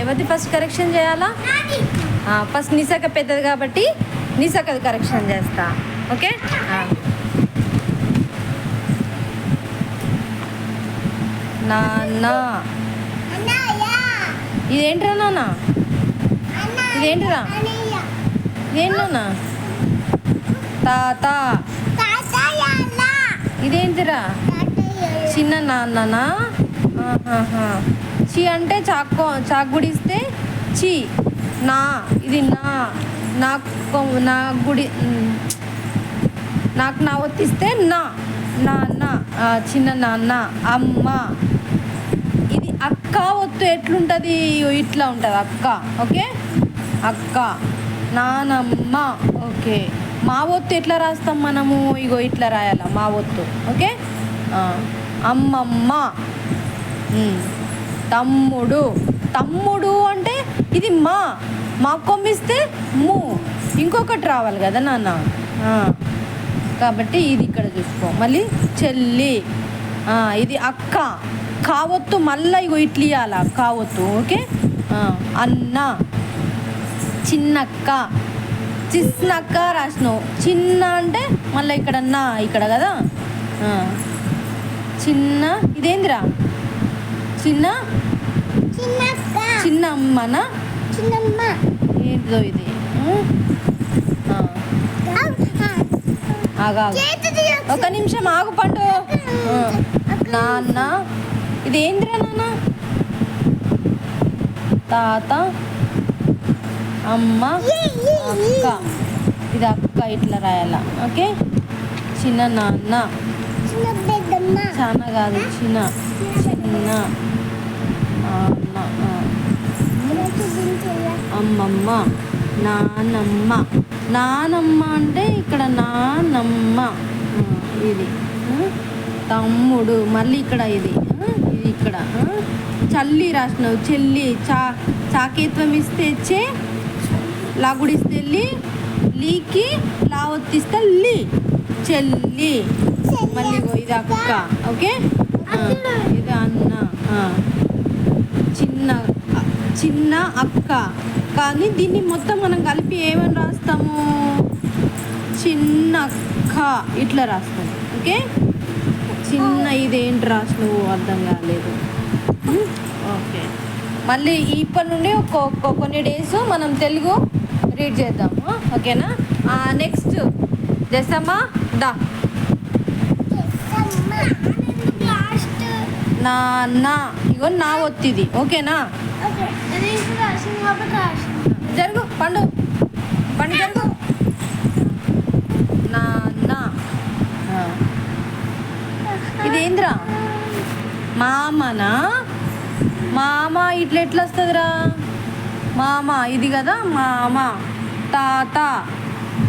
ఎవరిది first correction చేయాలా? First నిసక పెద్దది కాబట్టి నిసకది కరెక్షన్ చేస్తా. ఓకే. నాన్న. ఇదేంటిరా నాన్న? ఇదేంటిరా? ఇదేంటన్నా? తాత. ఇదేంటిరా? చిన్న నాన్ననా? చి అంటే చాకుడిస్తే చి. నా ఇది నా గుడి నాకు నా ఒత్తిస్తే నాన్న చిన్న నాన్న. అమ్మ. ఇది అక్క ఒత్తు ఎట్లుంటుంది? ఇట్లా ఉంటుంది అక్క. ఓకే. అక్క. నానమ్మ. ఓకే. మా ఒత్తు ఎట్లా రాస్తాం మనము? ఇగో ఇట్లా రాయాల మా ఒత్తు. ఓకే. అమ్మమ్మ. తమ్ముడు. తమ్ముడు అంటే ఇది మా కొమ్మిస్తే ము. ఇంకొకటి రావాలి కదా నాన్న. కాబట్టి ఇది ఇక్కడ చూసుకో. మళ్ళీ చెల్లి. ఇది అక్క. కావొత్తు మళ్ళీ ఇగో ఇట్లా ఇవ్వాల కావొత్తు. ఓకే. అన్న. చిన్నక్క. చిన్నక్క రాసినావు. చిన్న అంటే మళ్ళీ ఇక్కడ ఇక్కడ కదా. చిన్న. ఇదేందిరా? చిన్నమ్మనా? ఏంటిదో ఇది? ఒక నిమిషం ఆగు పండు. నాన్న. ఇదేందిరా నాన్న? తాత. అమ్మ. అక్క. ఇది అక్క ఇట్లా రాయాల. ఓకే. చిన్న నాన్న. చాలా కాదు చిన్న నాన్న. అమ్మమ్మ. నానమ్మ. నానమ్మ అంటే ఇక్కడ నానమ్మ. ఇది తమ్ముడు. మళ్ళీ ఇక్కడ ఇది ఇక్కడ చల్లి రాసినావు. చెల్లి. చాకేత్వం ఇస్తే చే. లాగుడిస్తే లీకి లావొత్తిస్తే లీ. చెల్లి. మళ్ళీ ఇది అక్క. ఓకే. ఇది అన్న. చిన్న అక్క. కానీ దీన్ని మొత్తం మనం కలిపి ఏమని రాస్తాము? చిన్న అక్క ఇట్లా రాస్తాం. ఓకే. చిన్న ఇదేంటి రాసినవు అర్థం కాలేదు. ఓకే. మళ్ళీ ఇప్పటి నుండి కొన్ని డేస్ మనం తెలుగు రీడ్ చేద్దాము. ఓకేనా? నెక్స్ట్ జసమ్మా దా. నాన్న. ఇగో నా ఒత్తిది. ఓకేనా? జరుగు పండు జరుగు. నాన్న. ఇదేంద్రా? మామనా? మామ ఇట్లా ఎట్లా వస్తుందిరా? మామ ఇది కదా మామ. తాత.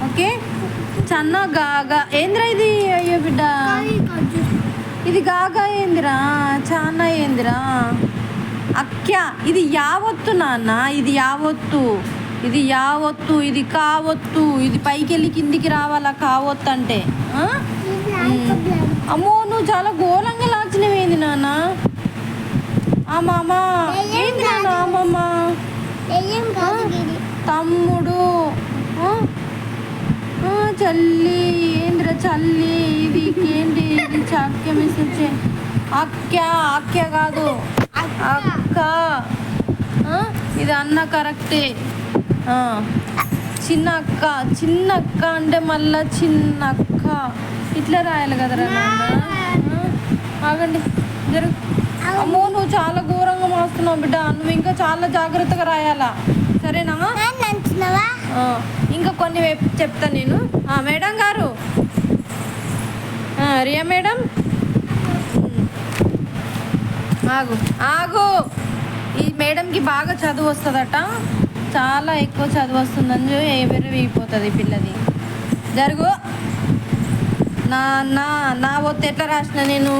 ఓకే. చన్న గాగా. ఏంద్రా ఇది? అయ్యో బిడ్డ, ఇది గాగా ఏందిరా? చాన్న ఏందిరా? అక్య. ఇది యావత్తు నాన్న. ఇది యావత్తు. ఇది కావత్తు. ఇది పైకి వెళ్ళి కిందికి రావాలా కావత్తు అంటే. అమ్మో నువ్వు చాలా ఘోరంగా లాచినవేంది నాన్న. అమ్మమ్మ ఏంది నాన్న? అమ్మమ్మ. తమ్ముడు. చల్లి. ఏంద్రా చల్లి? ఇది ఏంటి? ఇది చాక్య మెసేజ్. అక్య కాదు అక్క. ఇది అన్న కరెక్టే. చిన్న అక్క అంటే మళ్ళా చిన్న అక్క ఇట్లా రాయాలి కదరా నాన్న. ఆగండి జరుగు. అమ్మో నువ్వు చాలా ఘోరంగా మాస్తున్నావు బిడ్డ. నువ్వు ఇంకా చాలా జాగ్రత్తగా రాయాలా. సరేనా? ఇంకా కొన్ని చెప్తా నేను. మేడం గారు. రియా మేడం ఆగు. ఈ మేడంకి బాగా చదువు వస్తుందట. చాలా ఎక్కువ చదువు వస్తుందని వేగిపోతుంది పిల్లది. జరుగు. నా ఒత్తి ఎట్లా రాసిన నేను?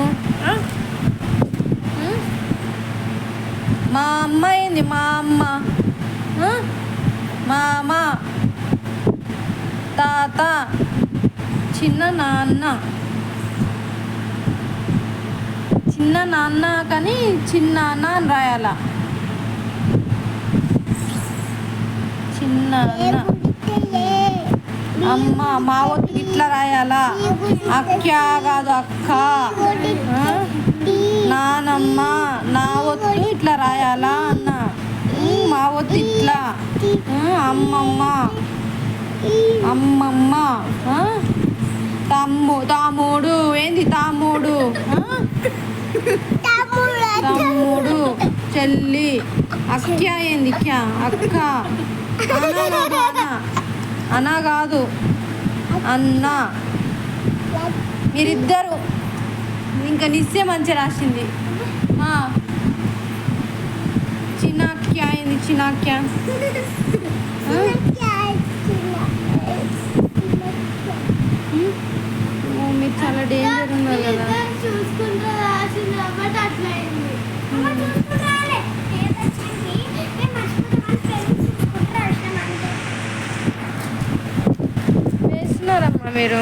మా అమ్మ ఏంది? మా అమ్మ. మామ. తాత. చిన్న నాన్న కానీ చిన్నాన్న అని రాయాల. చిన్న అన్న అమ్మ మా ఒత్తు ఇట్లా రాయాలా అక్క్యా కాదు అక్క నానమ్మ నా ఒత్తు ఇట్లా రాయాలా అన్న మా ఒత్తు ఇట్లా అమ్మమ్మ అమ్మమ్మ తాముడు ఏంది తాముడు తమ్ముడు చెల్లి అక్క్యా ఏంది క్యా అక్క అన్న కాదు అన్న మీరిద్దరు ఇంకా నిస్సే మంచిగా రాసింది చిన్నాక్యా ఏంది చిన్నాక్యా మీరు చాలా డేంజర్ ఉన్నారు కదా వేస్తున్నారమ్మా మీరు